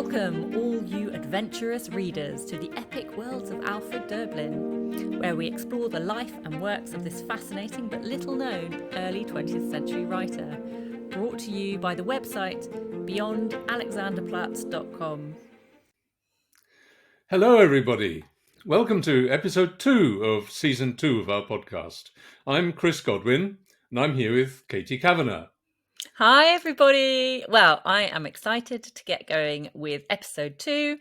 Welcome, all you adventurous readers, to the epic worlds of Alfred Döblin, where we explore the life and works of this fascinating but little-known early 20th century writer, brought to you by the website beyondalexanderplatz.com. Hello, everybody. Welcome to episode 2 of season 2 of our podcast. I'm Chris Godwin, and I'm here with Katie Kavanagh. Hi, everybody. Well, I am excited to get going with episode 2.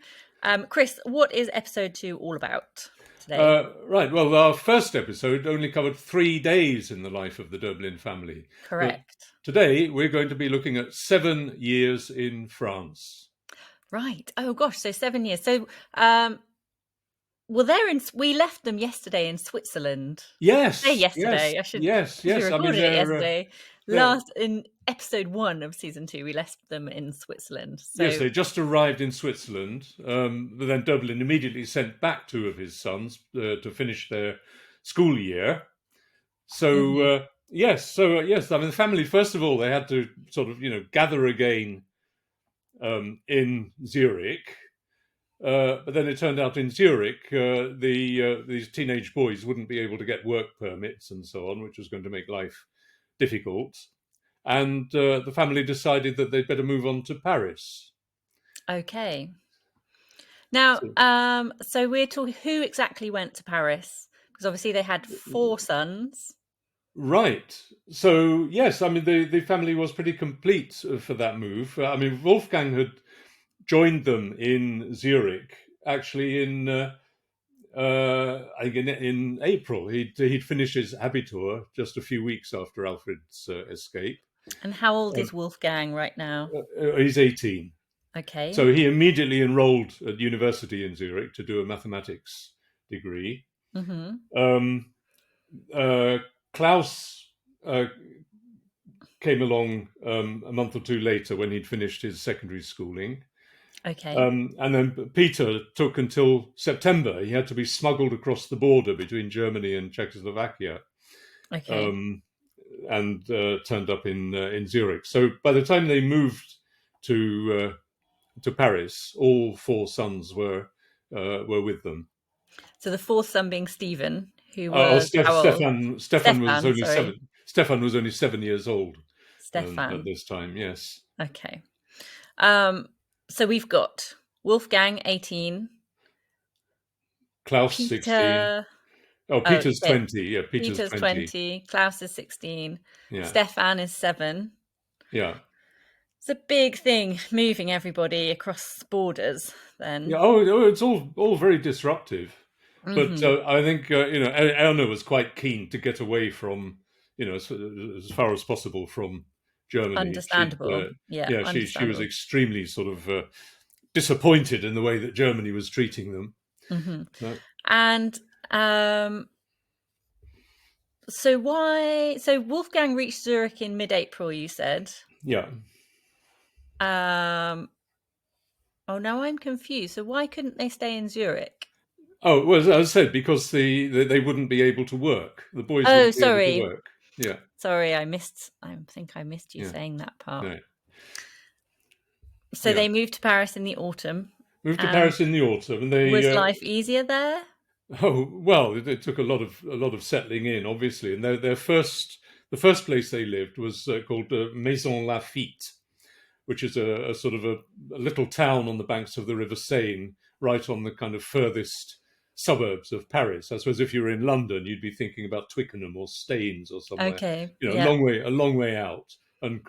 Chris, what is episode 2 all about today? Right, well, our first episode only covered 3 days in the life of the Döblin family. Correct. But today, we're going to be looking at 7 years in France. Right. Oh, gosh. So 7 years. So, we left them yesterday in Switzerland. Yes. Yesterday. Yes. We recorded it yesterday. Yeah. In episode 1 of season 2, we left them in Switzerland. So... Yes, they just arrived in Switzerland. But then Döblin immediately sent back 2 of his sons to finish their school year. So, yes. I mean, the family, first of all, they had to sort of, gather again in Zurich. But then it turned out in Zurich, these teenage boys wouldn't be able to get work permits and so on, which was going to make life difficult. And the family decided that they'd better move on to Paris. Okay. Now, so we're talking, who exactly went to Paris? Because obviously they had 4 sons. Right. So, yes, I mean, the family was pretty complete for that move. I mean, Wolfgang had joined them in Zurich, actually in April. He'd finished his Abitur just a few weeks after Alfred's escape. And how old is Wolfgang right now? He's 18. Okay. So he immediately enrolled at university in Zurich to do a mathematics degree. Mm-hmm. Klaus came along a month or 2 later when he'd finished his secondary schooling. Okay. And then Peter took until September. He had to be smuggled across the border between Germany and Czechoslovakia. Okay. And turned up in Zurich. So by the time they moved to Paris, all 4 sons were with them. So the 4th son being Stephen, who was Stefan was only 7. Stefan was only 7 years old. At this time. Yes. Okay. So we've got Wolfgang 18, Klaus Peter, 16. Oh, Peter's 20. Yeah, Peter's 20. Klaus is 16. Yeah. Stefan is 7. Yeah. It's a big thing, moving everybody across borders then. Yeah. Oh, it's all very disruptive. But I think Erna was quite keen to get away from, as far as possible from Germany. Understandable. She was extremely sort of disappointed in the way that Germany was treating them. Mm-hmm. And so Wolfgang reached Zurich in mid-April, you said? Yeah. Now I'm confused. So why couldn't they stay in Zurich? Oh, well, as I said, because they wouldn't be able to work. The boys wouldn't be able to work. Yeah. Sorry, I think I missed you saying that part. Right. So they moved to Paris in the autumn. And was life easier there? Oh, well, it took a lot of settling in, obviously. And the first place they lived was called Maison Lafitte, which is a sort of a little town on the banks of the River Seine, right on the kind of furthest suburbs of Paris. I suppose if you were in London, you'd be thinking about Twickenham or Staines or somewhere. Okay. A long way out, and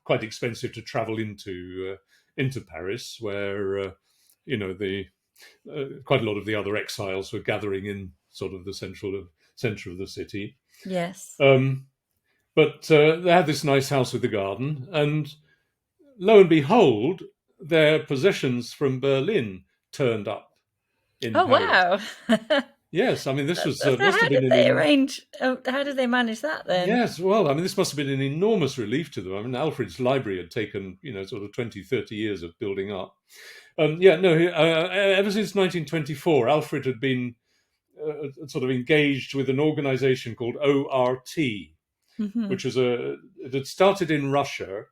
quite expensive to travel into Paris, where quite a lot of the other exiles were gathering in sort of the center of the city. Yes. But they had this nice house with a garden, and lo and behold, their possessions from Berlin turned up in Paris. Wow. Yes, I mean, this was... How did they manage that then? Yes, well, I mean, this must have been an enormous relief to them. I mean, Alfred's library had taken, sort of 20, 30 years of building up. Ever since 1924, Alfred had been sort of engaged with an organization called ORT, which was it had started in Russia,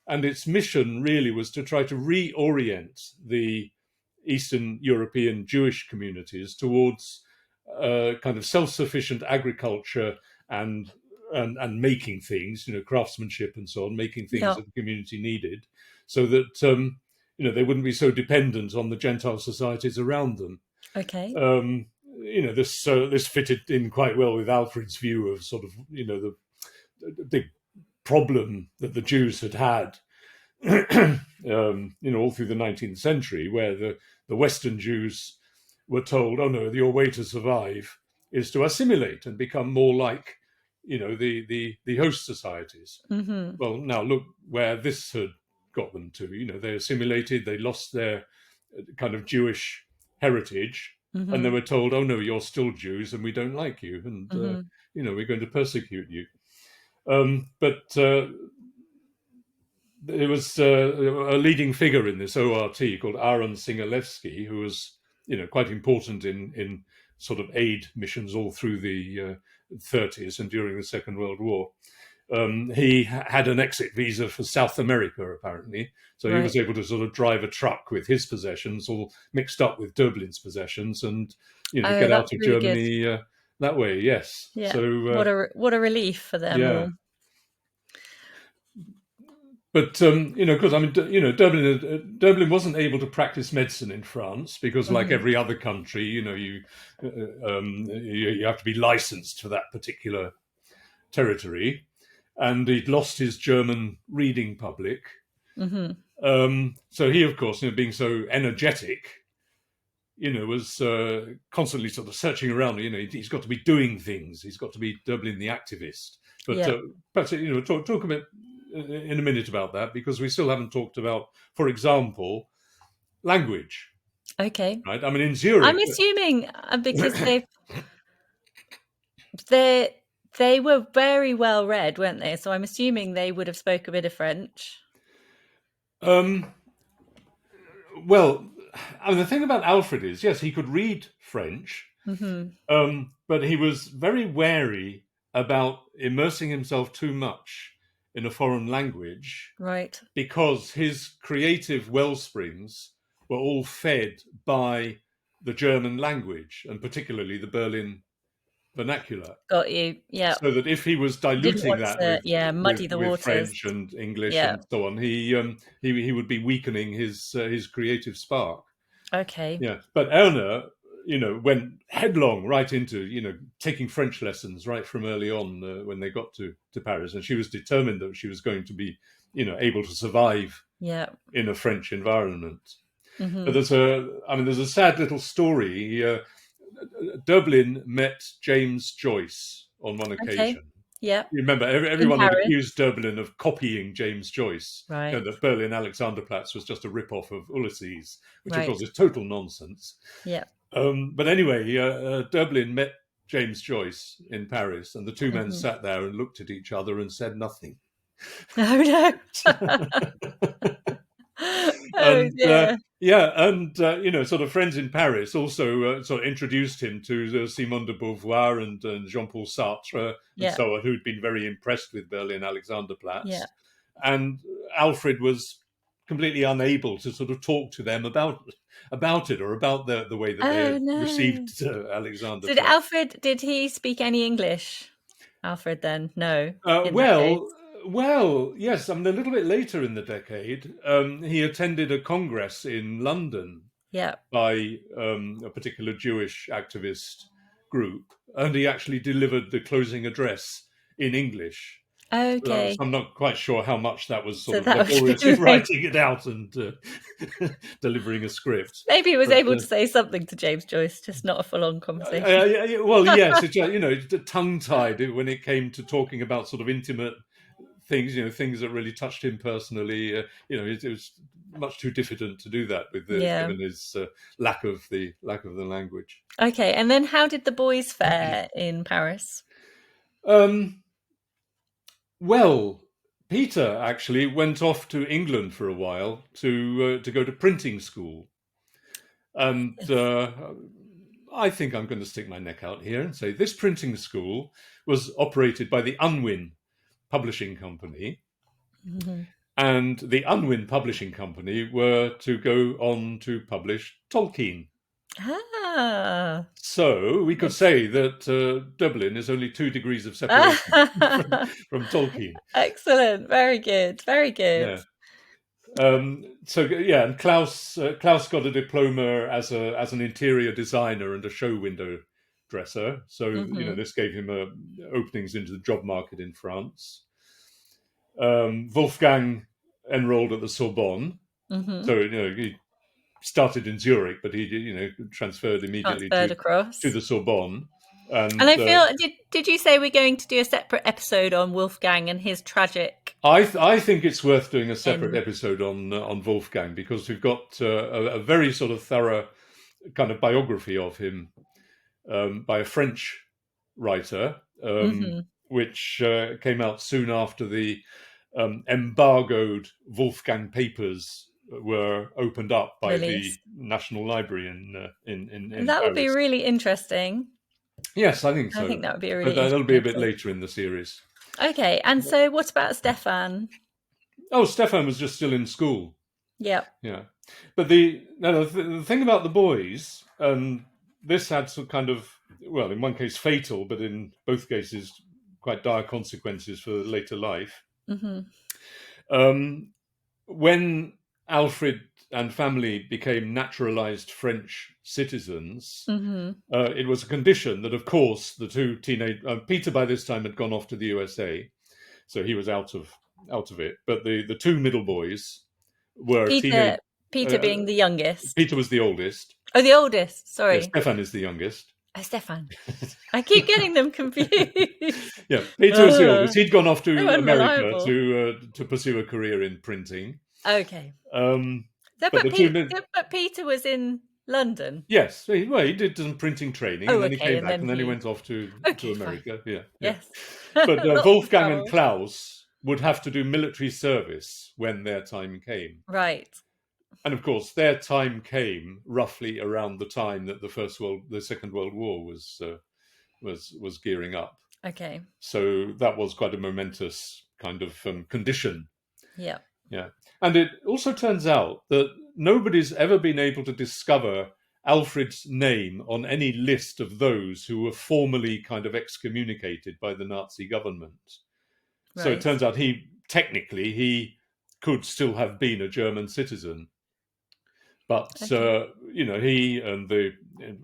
and its mission really was to try to reorient the Eastern European Jewish communities towards kind of self-sufficient agriculture and making things, craftsmanship and so on, making things Yeah. that the community needed, so that they wouldn't be so dependent on the Gentile societies around them. Okay. This fitted in quite well with Alfred's view of sort of the big problem that the Jews had all through the 19th century, where the Western Jews were told, "Oh no, your way to survive is to assimilate and become more like, the host societies." Mm-hmm. Well, now look where this had got them to. They assimilated, they lost their kind of Jewish heritage, and they were told, "Oh no, you're still Jews, and we don't like you, and we're going to persecute you." But there was a leading figure in this ORT called Aaron Singalevsky, who was, quite important in sort of aid missions all through the 30s and during the Second World War. He had an exit visa for South America, apparently. So he was able to sort of drive a truck with his possessions all mixed up with Döblin's possessions and, get out of really Germany that way. Yes. Yeah. So what a relief for them all. But because Döblin wasn't able to practice medicine in France because, like every other country, you have to be licensed for that particular territory, and he'd lost his German reading public. So he, of course, being so energetic, was constantly sort of searching around. He's got to be doing things. He's got to be Döblin the activist. But perhaps talk a bit in a minute about that, because we still haven't talked about, for example, language. Okay. Right. I mean, in Zurich, I'm assuming because they were very well read, weren't they? So I'm assuming they would have spoke a bit of French. Well, I mean, the thing about Alfred is, yes, he could read French, but he was very wary about immersing himself too much in a foreign language, right? Because his creative wellsprings were all fed by the German language, and particularly the Berlin vernacular. Got you. Yeah. So that if he was diluting that muddy the waters, French and English and so on, he would be weakening his creative spark. Okay. Yeah, but Erna, went headlong right into, taking French lessons right from early on when they got to Paris. And she was determined that she was going to be, able to survive in a French environment. But there's a sad little story. Döblin met James Joyce on one occasion. Okay. Yeah. You remember, everyone had accused Döblin of copying James Joyce. Right. That Berlin Alexanderplatz was just a rip-off of Ulysses, which of course is total nonsense. Yeah. But anyway, Döblin met James Joyce in Paris, and the two men sat there and looked at each other and said nothing. Oh no! Sort of friends in Paris also sort of introduced him to Simone de Beauvoir and Jean-Paul Sartre and so on, who'd been very impressed with Berlin Alexanderplatz. Yeah. And Alfred was completely unable to sort of talk to them about it or about the way that they had received Alexander. Did he speak any English? Alfred then? No. Well, yes. I mean, a little bit later in the decade, he attended a congress in London by a particular Jewish activist group, and he actually delivered the closing address in English. Okay. So I'm not quite sure how much that was sort of laboriously writing it out and delivering a script. Maybe he was able to say something to James Joyce, just not a full-on conversation. Well, yes, tongue-tied when it came to talking about sort of intimate things, things that really touched him personally. It was much too diffident to do that given his lack of the language. Okay, and then how did the boys fare in Paris? Well, Peter actually went off to England for a while to go to printing school, and I think I'm going to stick my neck out here and say this printing school was operated by the Unwin publishing company, and the Unwin Publishing Company were to go on to publish Tolkien. Ah. So we could say that Döblin is only 2 degrees of separation from Tolkien. Excellent. Very good. Very good. Yeah. And Klaus got a diploma as an interior designer and a show window dresser. So this gave him openings into the job market in France. Wolfgang enrolled at the Sorbonne. So he started in Zurich, but he transferred immediately across to the Sorbonne. And I feel, did you say we're going to do a separate episode on Wolfgang and his tragic? I think it's worth doing a separate episode on Wolfgang, because we've got a very sort of thorough kind of biography of him by a French writer, which came out soon after the embargoed Wolfgang papers were opened up by the National Library in that would be really interesting. Yes, I think so. I think that would be a really that'll be a bit later in the series. Okay, and so what about Stefan? Oh, Stefan was just still in school. Yeah. But the thing about the boys, this had some kind of, well, in one case fatal, but in both cases quite dire consequences for later life. When Alfred and family became naturalized French citizens, it was a condition that, of course, the two Peter by this time had gone off to the USA, so he was out of it. But the two middle boys were Peter being the youngest. Peter was the oldest. Oh, the oldest. Sorry. Yeah, Stefan is the youngest. Oh, Stefan. I keep getting them confused. Yeah, Peter was the oldest. He'd gone off to America to pursue a career in printing. Okay. But Peter was in London. Yes, he did some printing training, and then he came back, and then he went off to America. Yeah. Yes. But Wolfgang and Klaus would have to do military service when their time came. Right. And of course, their time came roughly around the time that the Second World War was gearing up. Okay. So that was quite a momentous kind of condition. Yeah. Yeah. And it also turns out that nobody's ever been able to discover Alfred's name on any list of those who were formally kind of excommunicated by the Nazi government. Right. So it turns out he could still have been a German citizen. But, he and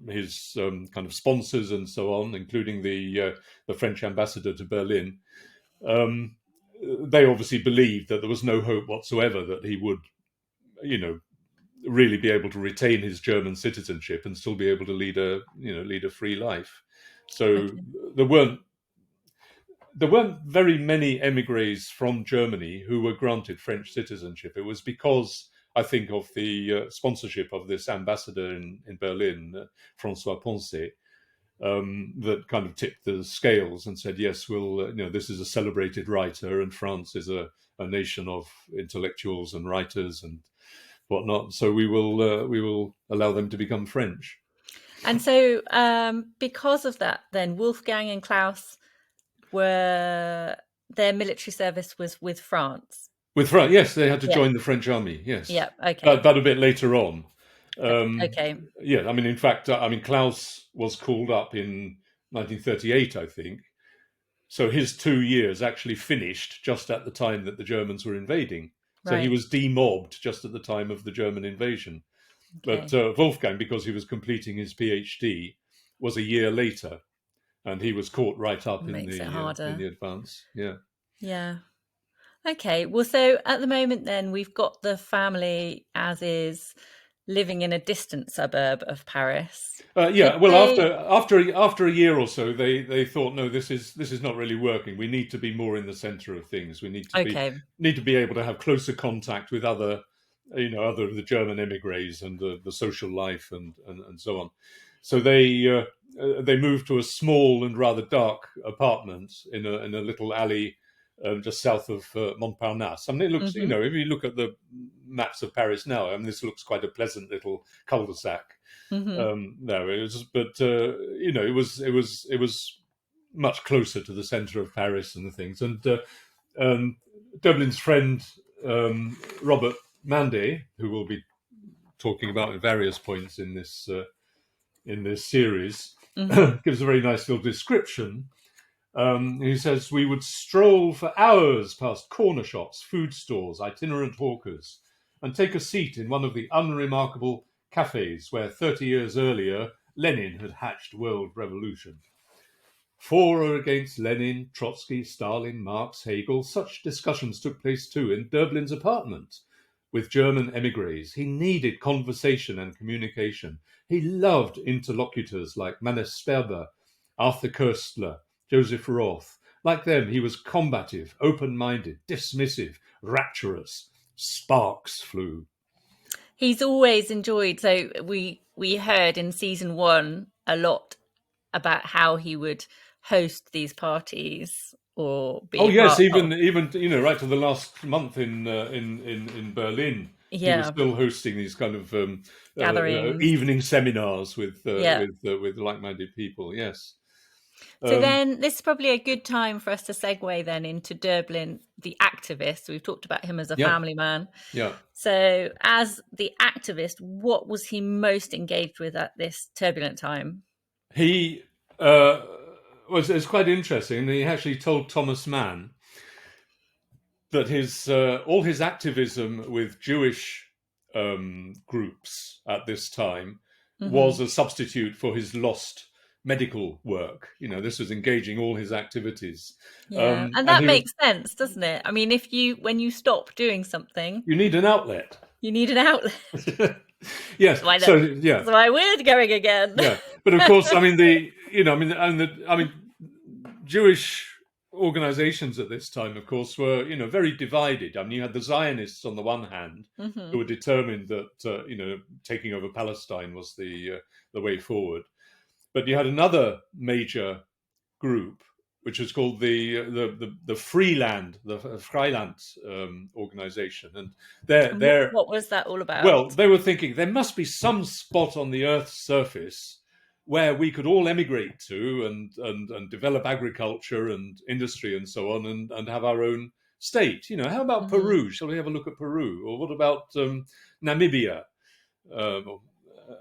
his kind of sponsors and so on, including the French ambassador to Berlin, they obviously believed that there was no hope whatsoever that he would, really be able to retain his German citizenship and still be able to lead a free life. So there weren't very many émigrés from Germany who were granted French citizenship. It was because, I think, of the sponsorship of this ambassador in Berlin, François Poncet, that kind of tipped the scales and said, yes, this is a celebrated writer, and France is a nation of intellectuals and writers and whatnot. So we will allow them to become French. And so because of that, then Wolfgang and Klaus their military service was with France. With France, yes, they had to join the French army. Yes. Yeah. Okay. But a bit later on. Okay. Yeah, I mean, in fact, Klaus was called up in 1938, I think. So his 2 years actually finished just at the time that the Germans were invading. So he was demobbed just at the time of the German invasion. Okay. But Wolfgang, because he was completing his PhD, was a year later, and he was caught right up in the advance. Yeah. Yeah. Okay. Well, so at the moment, then we've got the family as is, living in a distant suburb of Paris. After a year or so, they thought, no, this is not really working. We need to be more in the centre of things. We need to be able to have closer contact with other of the German émigrés and the social life and so on. So they moved to a small and rather dark apartment in a little alley just south of Montparnasse. I mean, it looks, if you look at the maps of Paris now, this looks quite a pleasant little cul-de-sac. It was much closer to the centre of Paris and the things. And Döblin's friend Robert Mandy, who we'll be talking about at various points in this series, gives a very nice little description. He says, we would stroll for hours past corner shops, food stores, itinerant hawkers, and take a seat in one of the unremarkable cafes where 30 years earlier Lenin had hatched world revolution. For or against Lenin, Trotsky, Stalin, Marx, Hegel, such discussions took place too in Döblin's apartment with German émigrés. He needed conversation and communication. He loved interlocutors like Mannes Sperber, Arthur Koestler, Joseph Roth. Like them, he was combative, open-minded, dismissive, rapturous. Sparks flew. He's always enjoyed, so we heard in season 1 a lot about how he would host these parties or be even right to the last month in Berlin. Yeah. He was still hosting these kind of gatherings, evening seminars with like-minded people. Yes. So then this is probably a good time for us to segue then into Döblin, the activist. We've talked about him as a family man. Yeah. So as the activist, what was he most engaged with at this turbulent time? He it's quite interesting. He actually told Thomas Mann that his all his activism with Jewish groups at this time was a substitute for his lost medical work. This was engaging all his activities. Yeah, and that makes sense, doesn't it? I mean, when you stop doing something, you need an outlet. Yes. That's why we're going again. Yeah, but of course, Jewish organizations at this time, of course, were very divided. I mean, you had the Zionists on the one hand, who were determined that taking over Palestine was the way forward, but you had another major group which was called the Freiland organization, and what was that all about? Well, they were thinking there must be some spot on the Earth's surface where we could all emigrate to and develop agriculture and industry and so on, and have our own state. How about Peru? Shall we have a look at Peru? Or what about Namibia?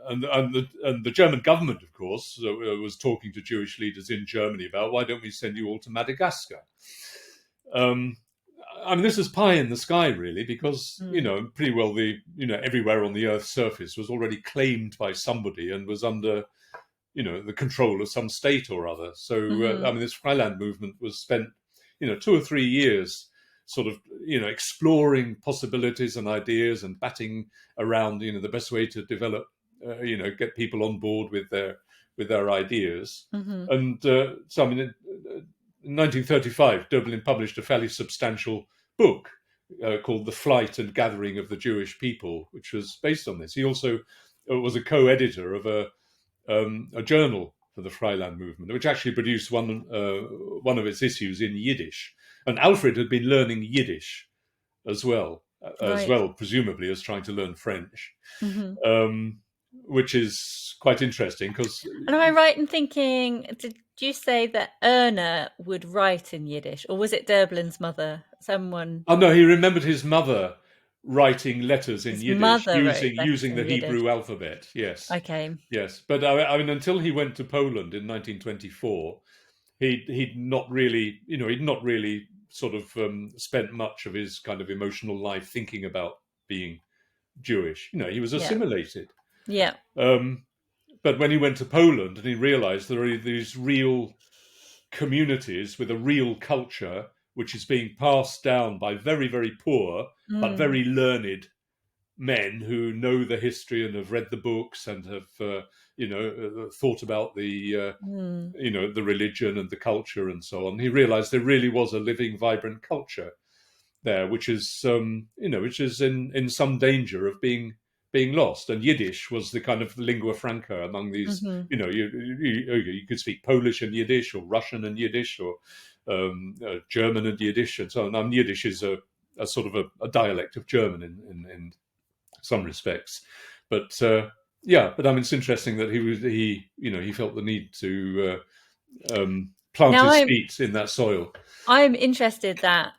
And the German government, of course, was talking to Jewish leaders in Germany about, why don't we send you all to Madagascar? This is pie in the sky, really, because pretty well everywhere on the Earth's surface was already claimed by somebody and was under the control of some state or other. So this Freiland movement was spent 2 or 3 years sort of exploring possibilities and ideas and batting around the best way to develop get people on board with their ideas. And so in 1935 Döblin published a fairly substantial book called The Flight and Gathering of the Jewish People, which was based on this. He also was a co-editor of a journal for the Freiland movement, which actually produced one of its issues in Yiddish. And Alfred had been learning Yiddish as well, presumably as trying to learn French, which is quite interesting because. And am I right in thinking? Did you say that Erna would write in Yiddish, or was it Döblin's mother? Someone. Oh no, he remembered his mother writing letters in Yiddish using the Hebrew alphabet. Yes. Okay. Yes, but until he went to Poland in 1924, he'd not really sort of spent much of his kind of emotional life thinking about being Jewish. He was assimilated. Yeah. But when he went to Poland and he realized there are these real communities with a real culture, which is being passed down by very, very poor but very learned men who know the history and have read the books and have thought about the the religion and the culture and so on. He realized there really was a living, vibrant culture there, which is in some danger of being lost. And Yiddish was the kind of lingua franca among these. You could speak Polish and Yiddish, or Russian and Yiddish, or German and Yiddish, and so on. And Yiddish is a sort of a dialect of German in some respects, but it's interesting that he felt the need to plant his feet in that soil. I'm interested that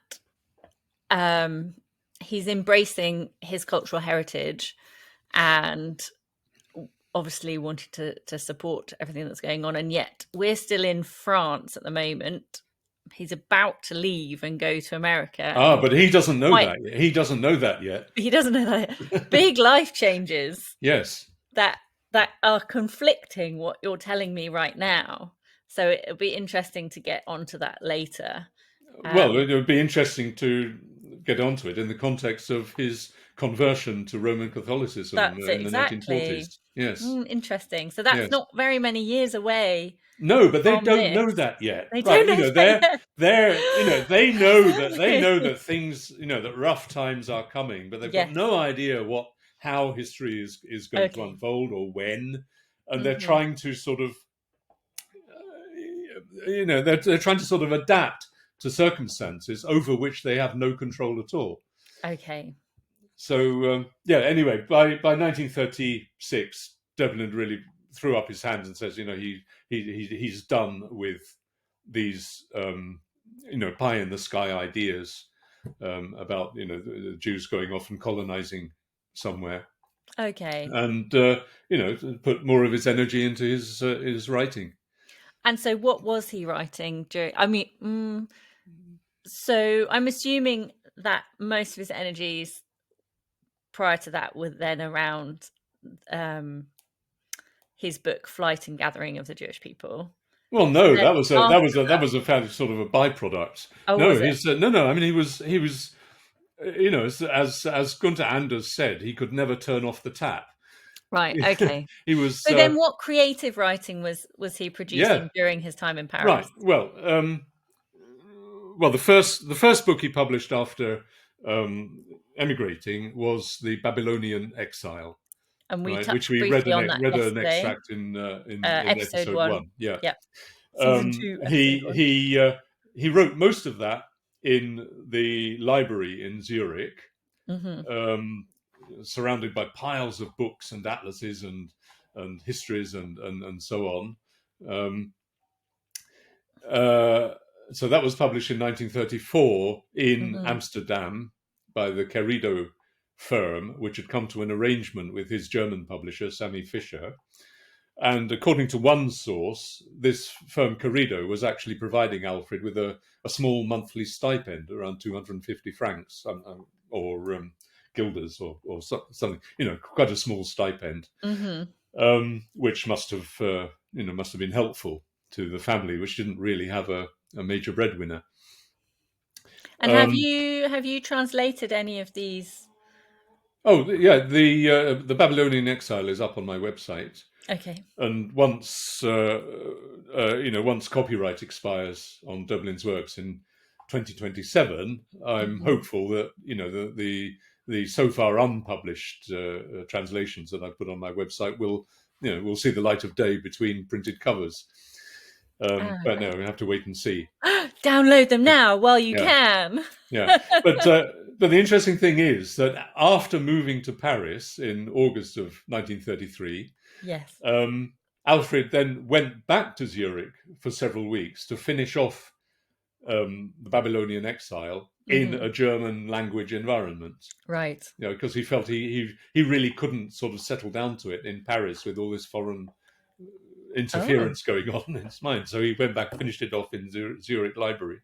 he's embracing his cultural heritage and obviously wanting to support everything that's going on. And yet we're still in France at the moment. He's about to leave and go to America. Ah, but he doesn't know that. He doesn't know that yet. He doesn't know that. Big life changes. Yes. That are conflicting what you're telling me right now. So it'll be interesting to get onto that later. Well, it would be interesting to get onto it in the context of his conversion to Roman Catholicism in the 1940s. Yes. Interesting. So that's not very many years away. No, but they don't know that yet. They don't know that yet. They know that things, that rough times are coming, but they've got no idea how history is going to unfold or when, and they're trying to sort of, they're trying to sort of adapt to circumstances over which they have no control at all. Okay. So anyway, by 1936, Döblin really threw up his hands and says, he's done with these pie in the sky ideas about the Jews going off and colonizing somewhere. Okay. And put more of his energy into his writing. And so, what was he writing during? I mean, so I'm assuming that most of his energies prior to that were then around his book "Flight and Gathering of the Jewish People." Well, no, that was a fairly sort of a byproduct. Oh, no, was it? No. I mean, he was as Gunther Anders said, he could never turn off the tap. Right. Okay. He was. So then, what creative writing was he producing during his time in Paris? Right. Well, the first book he published after emigrating was the Babylonian Exile, and which we read an extract in episode 1. Yeah. Season 2. He wrote most of that in the library in Zurich. Mm-hmm. Surrounded by piles of books and atlases and histories and so on. So that was published in 1934 in Amsterdam by the Querido firm, which had come to an arrangement with his German publisher, Sami Fischer. And according to one source, this firm Querido was actually providing Alfred with a small monthly stipend, around 250 francs, or guilders or something, quite a small stipend, which must have been helpful to the family, which didn't really have a major breadwinner. And have you translated any of these? Oh yeah, the Babylonian Exile is up on my website. Okay. And once once copyright expires on Döblin's works in 2027, I'm hopeful that the so far unpublished translations that I put on my website will see the light of day between printed covers. But no, we have to wait and see. Download them now while you can. Yeah, but the interesting thing is that after moving to Paris in August of 1933, yes, Alfred then went back to Zurich for several weeks to finish off the Babylonian Exile in a German language environment. Right. Because he felt he really couldn't sort of settle down to it in Paris with all this foreign interference going on in his mind. So he went back and finished it off in Zurich Library.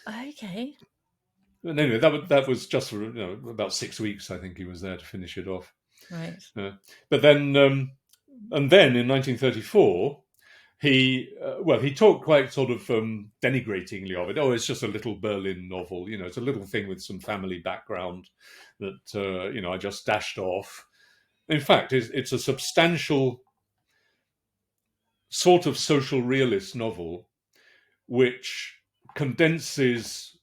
Okay. And anyway, that was just for about 6 weeks, I think he was there to finish it off. Right. But then, and then in 1934, he talked quite sort of denigratingly of it. Oh, it's just a little Berlin novel. It's a little thing with some family background that I just dashed off. In fact, it's a substantial sort of social realist novel, which condenses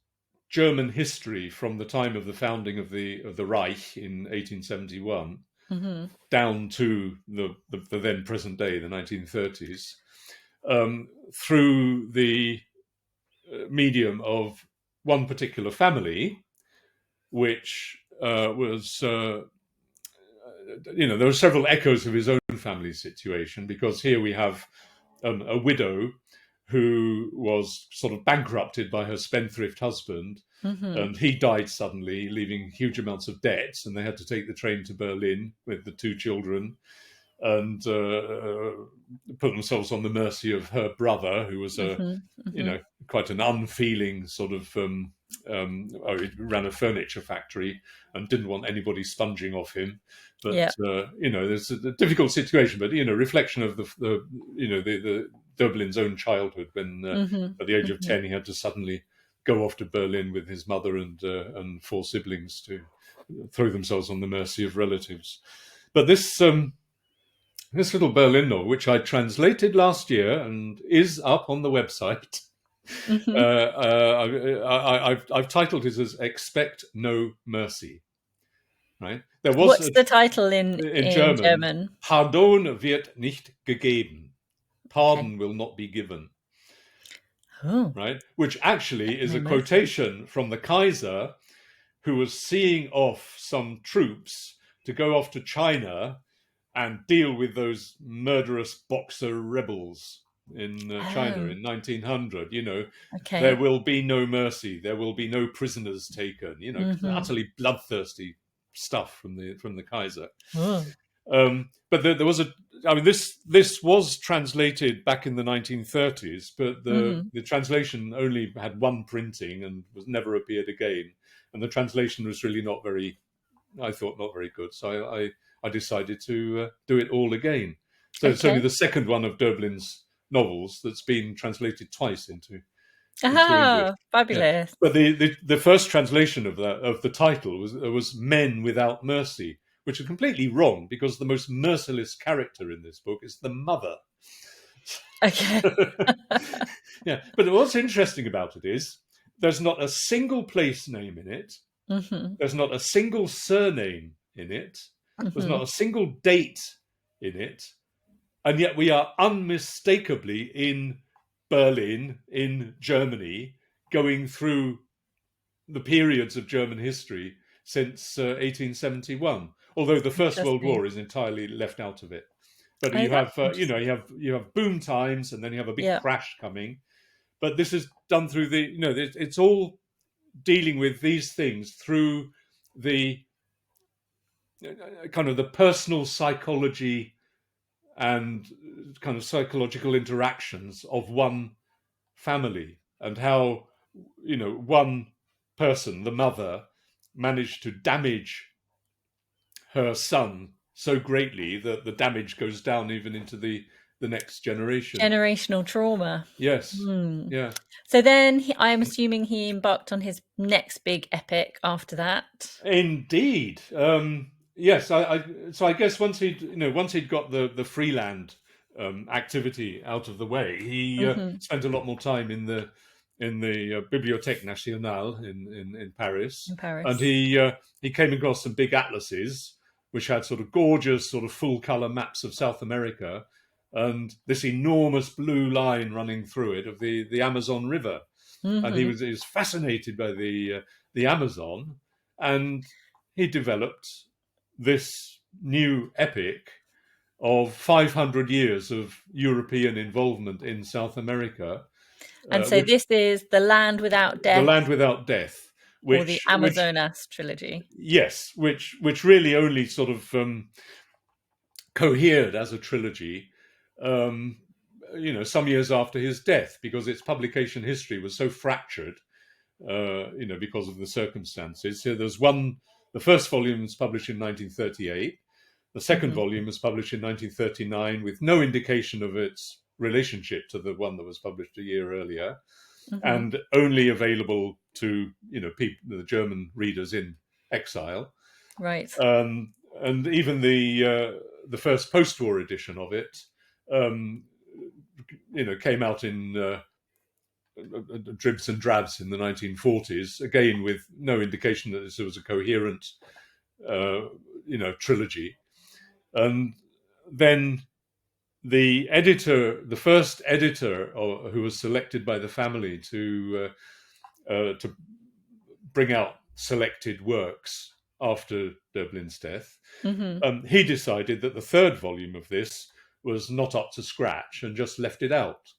German history from the time of the founding of the Reich in 1871 down to the then present day, the 1930s, through the medium of one particular family, which was there are several echoes of his own family situation, because here we have a widow who was sort of bankrupted by her spendthrift husband, and he died suddenly, leaving huge amounts of debts, and they had to take the train to Berlin with the two children and put themselves on the mercy of her brother, who was quite an unfeeling sort of he ran a furniture factory and didn't want anybody sponging off him. But there's a difficult situation. But reflection of the Döblin's own childhood, when at the age of 10 he had to suddenly go off to Berlin with his mother and four siblings to throw themselves on the mercy of relatives. But this little Berlin novel, which I translated last year and is up on the website, I've titled it as "Expect No Mercy." Right? What's the title in German? Pardon wird nicht gegeben. Pardon will not be given. Oh. Right? Which actually is a quotation from the Kaiser, who was seeing off some troops to go off to China and deal with those murderous Boxer rebels in China in 1900. There will be no mercy. There will be no prisoners taken. Utterly bloodthirsty stuff from the Kaiser. But there was this was translated back in the 1930s, but the translation only had one printing and was never appeared again. And the translation was really not very good. So I decided to do it all again. So it's only the second one of Döblin's novels that's been translated twice into English. Fabulous! Yeah. But the first translation of the title was Men Without Mercy, which is completely wrong, because the most merciless character in this book is the mother. Okay. Yeah, but what's interesting about it is there's not a single place name in it. There's not a single surname in it. There's not a single date in it. And yet we are unmistakably in Berlin, in Germany, going through the periods of German history since 1871. Although the First World War is entirely left out of it. But you have boom times, and then you have a big crash coming. But this is done through it's all dealing with these things through the kind of the personal psychology and kind of psychological interactions of one family, and how one person, the mother, managed to damage her son so greatly that the damage goes down even into the next generation. Generational trauma. Yes. Yeah. So then I'm assuming he embarked on his next big epic after that. Indeed. Yes. So I guess once he'd got the Freeland activity out of the way, he spent a lot more time in the Bibliothèque Nationale in Paris. And he came across some big atlases which had sort of gorgeous, sort of full color maps of South America, and this enormous blue line running through it of the Amazon River. And he was fascinated by the Amazon, and he developed this new epic of 500 years of European involvement in South America. And so this is The Land Without Death. The Land Without Death. Or the Amazonas trilogy. Yes, which really only sort of cohered as a trilogy, some years after his death, because its publication history was so fractured, because of the circumstances. So there's the first volume was published in 1938. The second volume was published in 1939 with no indication of its relationship to the one that was published a year earlier. And only available to the German readers in exile, right? And even the first post-war edition of it, came out in dribs and drabs in the 1940s. Again, with no indication that this was a coherent, trilogy. And then the first editor who was selected by the family to bring out selected works after Döblin's death, he decided that the third volume of this was not up to scratch and just left it out.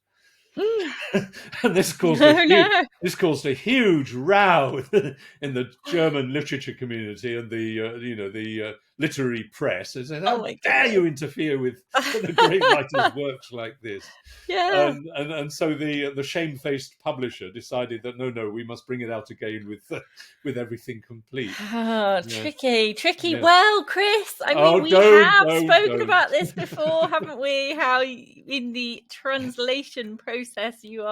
And this caused a huge row in the German literature community and the literary press. It said, Oh "How my dare goodness. you interfere with the great writer's works like this?" Yeah. And so the shamefaced publisher decided that no, we must bring it out again with everything complete. Oh, Yeah, tricky. yeah. Well, Chris, I mean, Oh, we don't, have don't, spoken don't. about this before, haven't we? How in the translation process you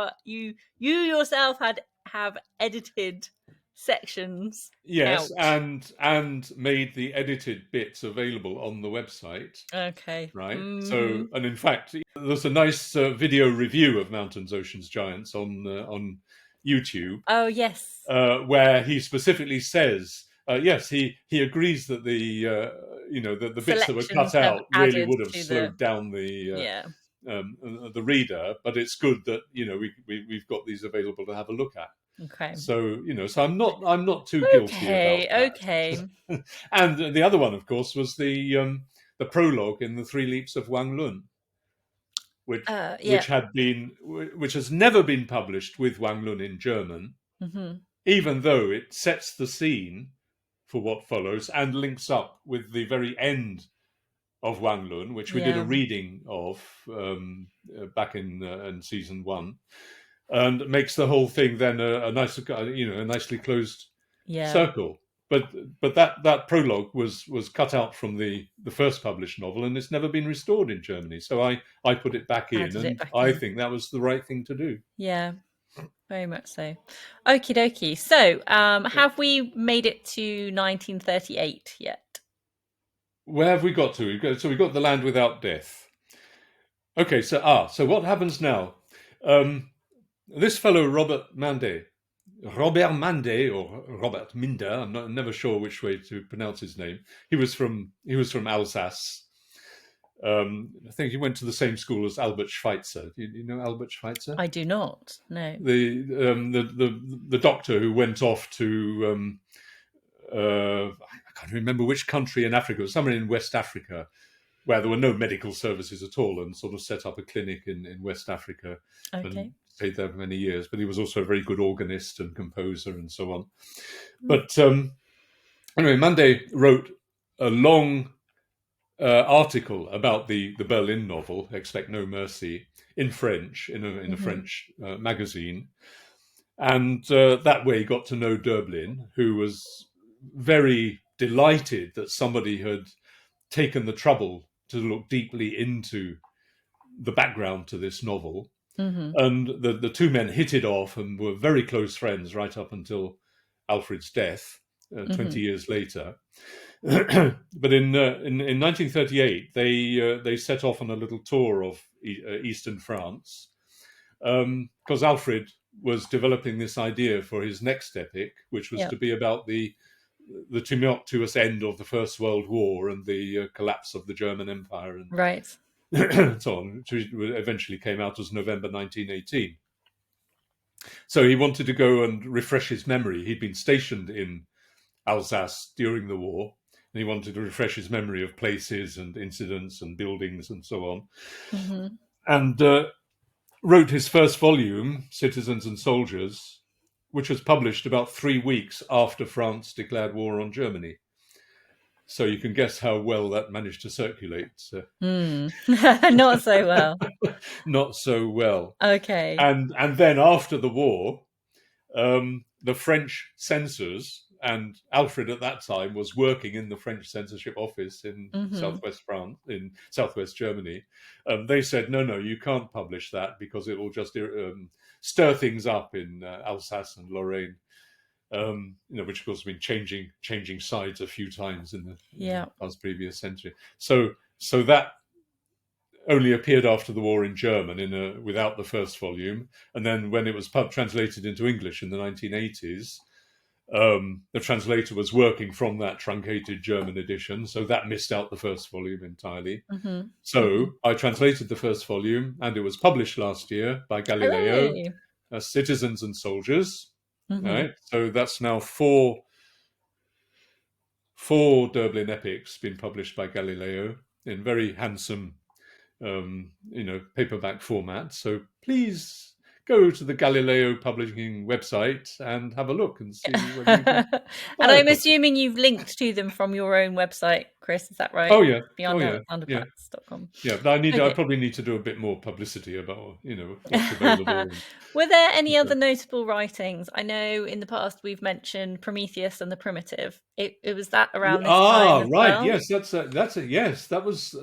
yourself have edited sections Yes, out. and made the edited bits available on the website. Okay. Right. Mm-hmm. So, and in fact, there's a nice video review of Mountains, Oceans, Giants on YouTube, Oh yes. where he specifically says, yes, he agrees that the bits that were Selections cut have out really added would have to the slowed down the yeah. reader, but it's good that we've got these available to have a look at. Okay. So so I'm not too guilty about that. Okay. And the other one, of course, was the prologue in the Three Leaps of Wang Lun, Yeah. which has never been published with Wang Lun in German, Mm-hmm. even though it sets the scene for what follows and links up with the very end of Wang Lun, which we did a reading of back in season 1, and makes the whole thing then a nicely closed circle. But that prologue was cut out from the first published novel, and it's never been restored in Germany. So I put it back in, and I think that was the right thing to do. Yeah, very much so. Okie dokie. So, have we made it to 1938 yet? Where have we got to? So we got The Land Without Death. Okay, so what happens now? This fellow Robert Mande, or Robert Minder, I'm never sure which way to pronounce his name. He was from Alsace. I think he went to the same school as Albert Schweitzer. Do you know Albert Schweitzer? I do not. No. The doctor who went off to I can't remember which country in Africa, somewhere in West Africa, where there were no medical services at all, and sort of set up a clinic in West Africa. Okay. And stayed there for many years. But he was also a very good organist and composer and so on. But anyway, Mande wrote a long article about the Berlin novel Expect No Mercy in French in a French magazine, and that way got to know Döblin, who was very delighted that somebody had taken the trouble to look deeply into the background to this novel. And the two men hit it off and were very close friends right up until Alfred's death 20 years later. But in 1938, they set off on a little tour of eastern France, because Alfred was developing this idea for his next epic, which was to be about the tumultuous end of the First World War and the collapse of the German Empire, and so on, which eventually came out as November 1918. So he wanted to go and refresh his memory. He'd been stationed in Alsace during the war, and he wanted to refresh his memory of places and incidents and buildings and so on. And wrote his first volume, Citizens and Soldiers, which was published about 3 weeks after France declared war on Germany. So you can guess how well that managed to circulate. Not so well. Not so well. Okay. And then after the war, the French censors, and Alfred at that time was working in the French censorship office in southwest France, in southwest Germany. They said, no, you can't publish that because it will just stir things up in Alsace and Lorraine. Which of course have been changing sides a few times in the past previous century. So that only appeared after the war in German without the first volume, and then when it was translated into English in the 1980s, the translator was working from that truncated German edition, so that missed out the first volume entirely. So I translated the first volume, and it was published last year by Galileo as Citizens and Soldiers. Right, so that's now four Döblin epics been published by Galileo in very handsome, paperback format. So please go to the Galileo Publishing website and have a look and see whether you can And buy a I'm copy. assuming you've linked to them from your own website, Chris. Is that right? Oh yeah, yeah. Beyondunderpacks.com. Yeah, but I Okay. probably need to do a bit more publicity about what's available. Were there any other notable writings? I know in the past we've mentioned Prometheus and the Primitive. It was that around this time as Right. well? Yes, that's a yes. That was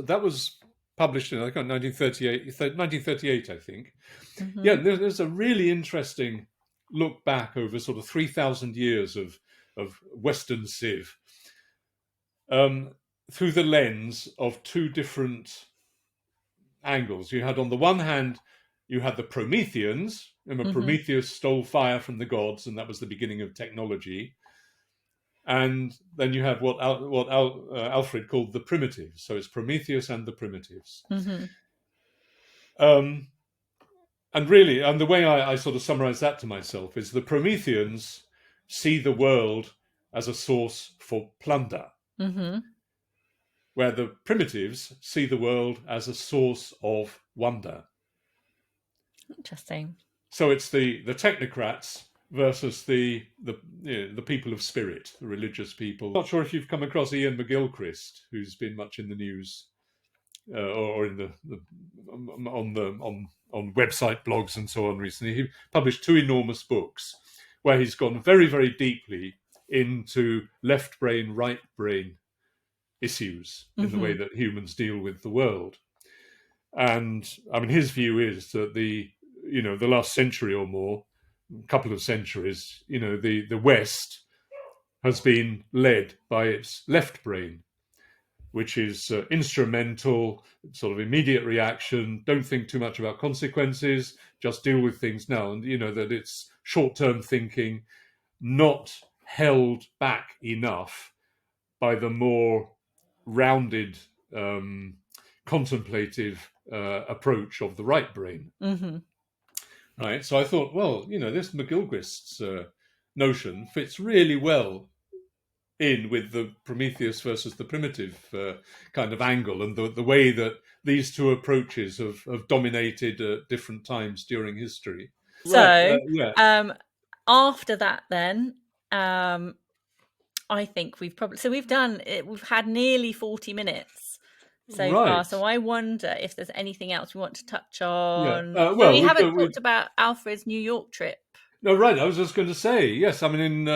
published in 1938, I think. Mm-hmm. Yeah, there's a really interesting look back over sort of 3,000 years of Western Civ, through the lens of two different angles. You had, on the one hand, you had the Prometheans. Remember, Prometheus stole fire from the gods, and that was the beginning of technology. And then you have what Alfred called the primitives. So it's Prometheus and the primitives. And really, and the way I sort of summarize that to myself is the Prometheans see the world as a source for plunder, where the primitives see the world as a source of wonder. Interesting. So it's the technocrats versus the people of spirit, the religious people. Not sure if you've come across Ian McGilchrist, who's been much in the news or in the on website blogs and so on recently. He published 2 enormous books where he's gone very, very deeply into left brain, right brain issues in the way that humans deal with the world. And I mean, his view is that the last century or more, couple of centuries, the West has been led by its left brain, which is instrumental, sort of immediate reaction, don't think too much about consequences, just deal with things now. And, that it's short-term thinking, not held back enough by the more rounded, contemplative approach of the right brain. Right. So I thought, well, this McGilchrist's notion fits really well in with the Prometheus versus the primitive kind of angle, and the way that these two approaches have dominated at different times during history. So, yeah. After that, then, I think we've had nearly 40 minutes so far. So I wonder if there's anything else we want to touch on. Yeah. We haven't talked about Alfred's New York trip. No, right. I was just going to say, yes. I mean, in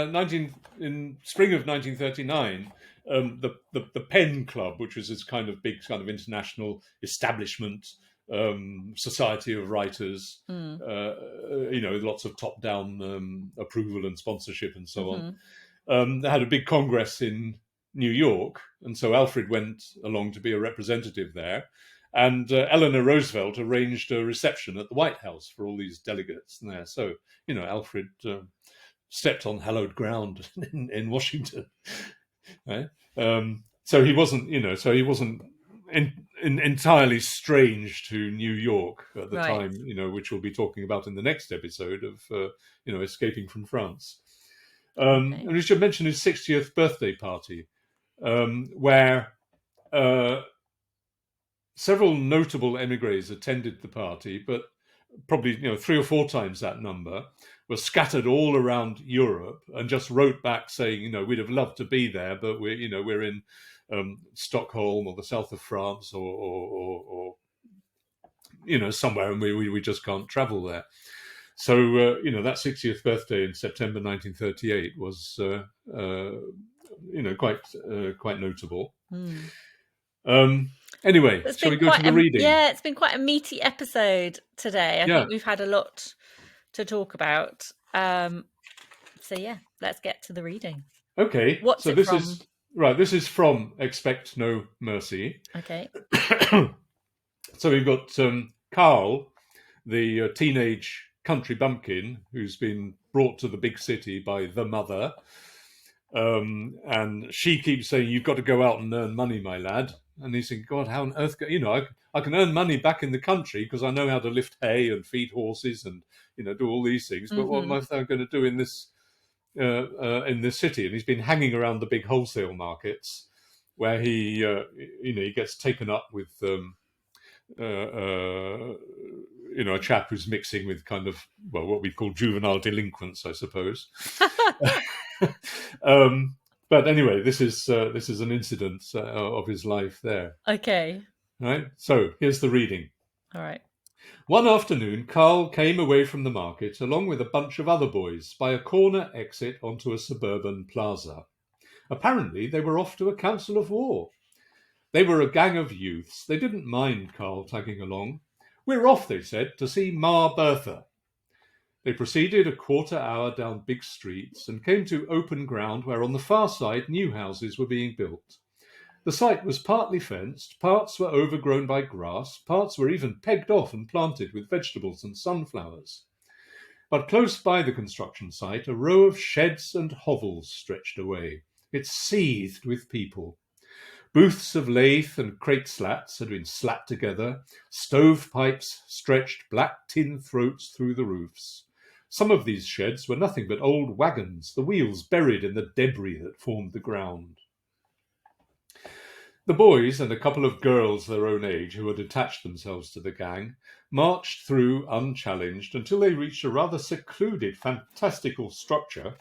spring of 1939, the Penn Club, which was this kind of big kind of international establishment society of writers, lots of top-down approval and sponsorship and so on. They had a big congress in New York, and so Alfred went along to be a representative there. And Eleanor Roosevelt arranged a reception at the White House for all these delegates there. So, Alfred stepped on hallowed ground in Washington. Right? So he wasn't, entirely strange to New York at the time, which we'll be talking about in the next episode of, escaping from France. And we should mention his 60th birthday party, where several notable emigres attended the party, but probably 3 or 4 times that number were scattered all around Europe and just wrote back saying, we'd have loved to be there, but we're in Stockholm or the south of France or somewhere, and we just can't travel there. So that 60th birthday in September 1938 was quite notable. Anyway, shall we go to the reading? Yeah, it's been quite a meaty episode today. I think we've had a lot to talk about. So yeah, let's get to the reading. Okay. What's it from? This is from Expect No Mercy. Okay. So we've got Carl, the teenage country bumpkin who's been brought to the big city by the mother. And she keeps saying, "You've got to go out and earn money, my lad." And he's thinking, God, how on earth, I can earn money back in the country because I know how to lift hay and feed horses and, do all these things. But what am I going to do in this city? And he's been hanging around the big wholesale markets where he gets taken up with, a chap who's mixing with kind of, well, what we'd call juvenile delinquents, I suppose. But anyway, this is an incident of his life there. Okay. Right. So here's the reading. All right. One afternoon, Carl came away from the market along with a bunch of other boys by a corner exit onto a suburban plaza. Apparently, they were off to a council of war. They were a gang of youths. They didn't mind Carl tagging along. We're off, they said, to see Ma Bertha. They proceeded a quarter hour down big streets and came to open ground where on the far side new houses were being built. The site was partly fenced, parts were overgrown by grass, parts were even pegged off and planted with vegetables and sunflowers. But close by the construction site, a row of sheds and hovels stretched away. It seethed with people. Booths of lathe and crate slats had been slapped together. Stovepipes stretched black tin throats through the roofs. Some of these sheds were nothing but old wagons, the wheels buried in the debris that formed the ground. The boys and a couple of girls their own age who had attached themselves to the gang marched through unchallenged until they reached a rather secluded, fantastical structure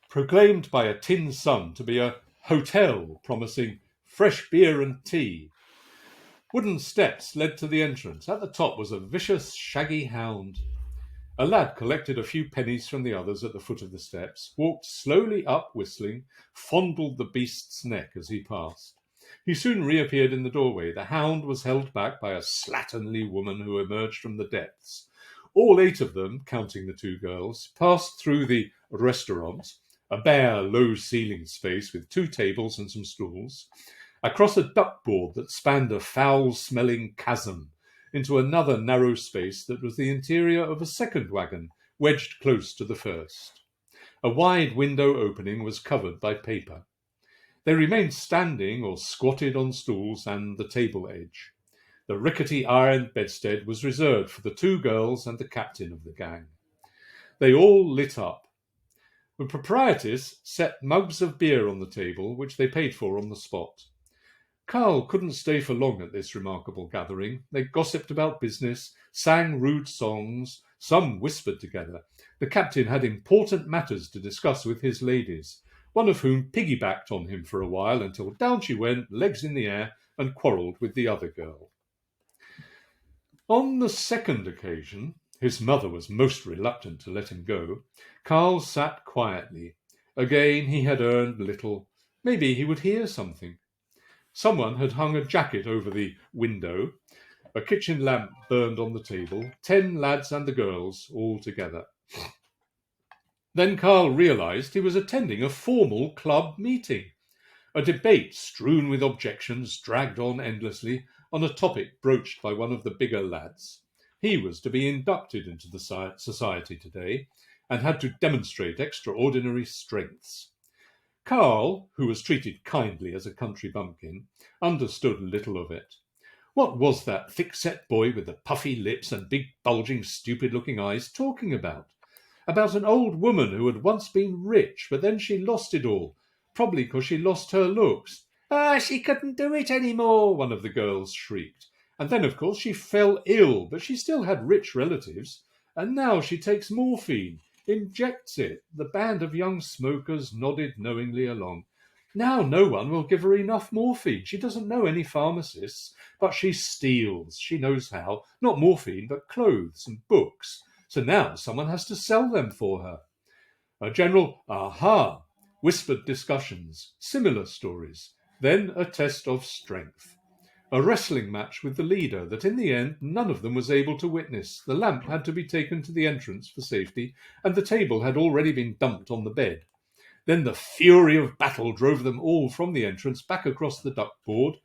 proclaimed by a tin sun to be a hotel promising fresh beer and tea. Wooden steps led to the entrance. At the top was a vicious, shaggy hound. A lad collected a few pennies from the others at the foot of the steps, walked slowly up whistling, fondled the beast's neck as he passed. He soon reappeared in the doorway. The hound was held back by a slatternly woman who emerged from the depths. All 8 of them, counting the 2 girls, passed through the restaurant, a bare, low-ceilinged space with 2 tables and some stools, across a duckboard that spanned a foul-smelling chasm, into another narrow space that was the interior of a second wagon, wedged close to the first. A wide window opening was covered by paper. They remained standing or squatted on stools and the table edge. The rickety iron bedstead was reserved for the 2 girls and the captain of the gang. They all lit up. The proprietress set mugs of beer on the table, which they paid for on the spot. Carl couldn't stay for long at this remarkable gathering. They gossiped about business, sang rude songs, some whispered together. The captain had important matters to discuss with his ladies, one of whom piggybacked on him for a while until down she went, legs in the air, and quarrelled with the other girl. On the second occasion, his mother was most reluctant to let him go. Carl sat quietly. Again he had earned little. Maybe he would hear something. Someone had hung a jacket over the window. A kitchen lamp burned on the table. 10 lads and the girls all together. Then Carl realised he was attending a formal club meeting. A debate strewn with objections dragged on endlessly on a topic broached by one of the bigger lads. He was to be inducted into the society today and had to demonstrate extraordinary strengths. Carl, who was treated kindly as a country bumpkin, understood little of it. What was that thick-set boy with the puffy lips and big bulging stupid-looking eyes talking about? About an old woman who had once been rich, but then she lost it all, probably because she lost her looks. She couldn't do it any more, one of the girls shrieked. And then, of course, she fell ill, but she still had rich relatives. And now she takes morphine, injects it. The band of young smokers nodded knowingly along. Now no one will give her enough morphine. She doesn't know any pharmacists, but she steals. She knows how. Not morphine, but clothes and books. So now someone has to sell them for her. A general aha, whispered discussions, similar stories. Then a test of strength. A wrestling match with the leader that in the end none of them was able to witness. The lamp had to be taken to the entrance for safety, and the table had already been dumped on the bed. Then the fury of battle drove them all from the entrance back across the duckboard,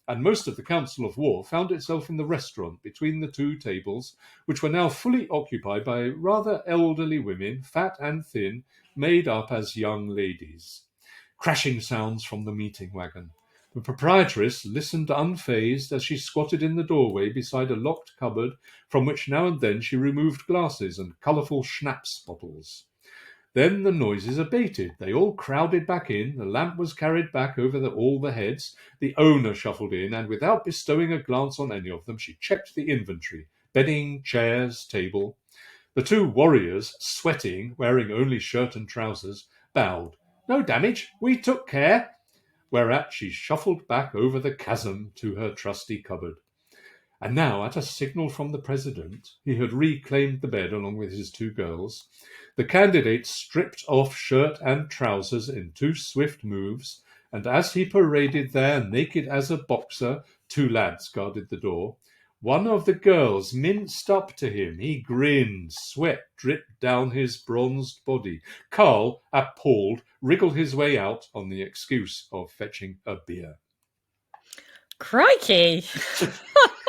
and most of the council of war found itself in the restaurant between the 2 tables, which were now fully occupied by rather elderly women, fat and thin, made up as young ladies. Crashing sounds from the meeting wagon. The proprietress listened unfazed as she squatted in the doorway beside a locked cupboard from which now and then she removed glasses and colourful schnapps bottles. Then the noises abated. They all crowded back in. The lamp was carried back over all the heads. The owner shuffled in, and without bestowing a glance on any of them, she checked the inventory, bedding, chairs, table. The two warriors, sweating, wearing only shirt and trousers, bowed. "No damage, we took care," whereat she shuffled back over the chasm to her trusty cupboard. And now, at a signal from the president, he had reclaimed the bed along with his two girls. The candidate stripped off shirt and trousers in 2 swift moves, and as he paraded there, naked as a boxer, 2 lads guarded the door. One of the girls minced up to him. He grinned. Sweat dripped down his bronzed body. Carl, appalled, wriggled his way out on the excuse of fetching a beer. Crikey!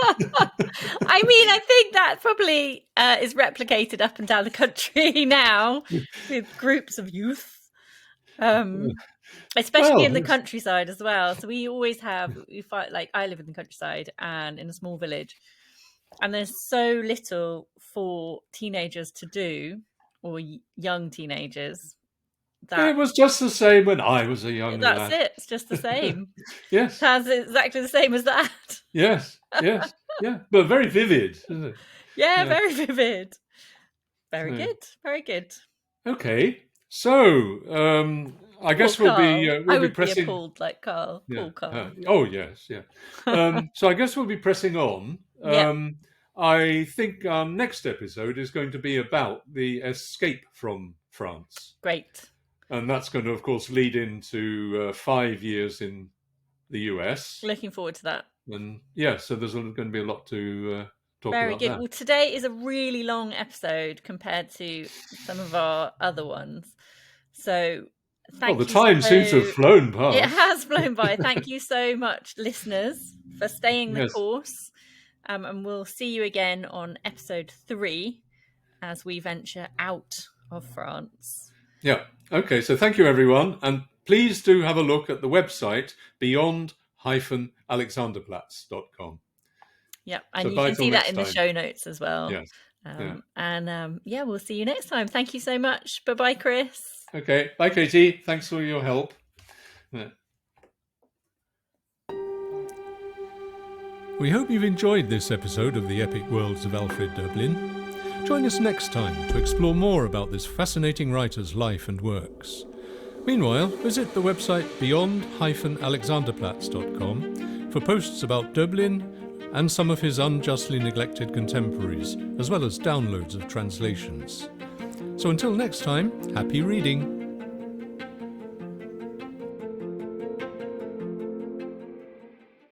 I mean, I think that probably is replicated up and down the country now with groups of youth. Especially in the countryside as well. So we always have, like I live in the countryside and in a small village, and there's so little for teenagers to do, or young teenagers. That it was just the same when I was a young lad. That's it. It's just the same. Yes. Sounds exactly the same as that. Yes. Yeah. But very vivid, isn't it? Yeah, very vivid. Very good. Very good. Okay. So, I guess we'll be pressing. Be appalled like Carl. Yeah. Carl. Oh yes, yeah. So I guess we'll be pressing on. I think our next episode is going to be about the escape from France. Great. And that's going to, of course, lead into 5 years in the US. Looking forward to that. And so there's going to be a lot to talk about. Very good. That. Well, today is a really long episode compared to some of our other ones. So thank you. The time seems to have flown past. It has flown by. Thank you so much, listeners, for staying the course. And we'll see you again on episode 3 as we venture out of France. Yeah. Okay. So thank you, everyone. And please do have a look at the website beyond-alexanderplatz.com. Yeah. And you can see that in the show notes as well. Yes. And we'll see you next time. Thank you so much. Bye-bye, Chris. Okay. Bye, Katie. Thanks for your help. Yeah. We hope you've enjoyed this episode of the Epic Worlds of Alfred Döblin. Join us next time to explore more about this fascinating writer's life and works. Meanwhile, visit the website beyond-alexanderplatz.com for posts about Döblin and some of his unjustly neglected contemporaries, as well as downloads of translations. So until next time, happy reading!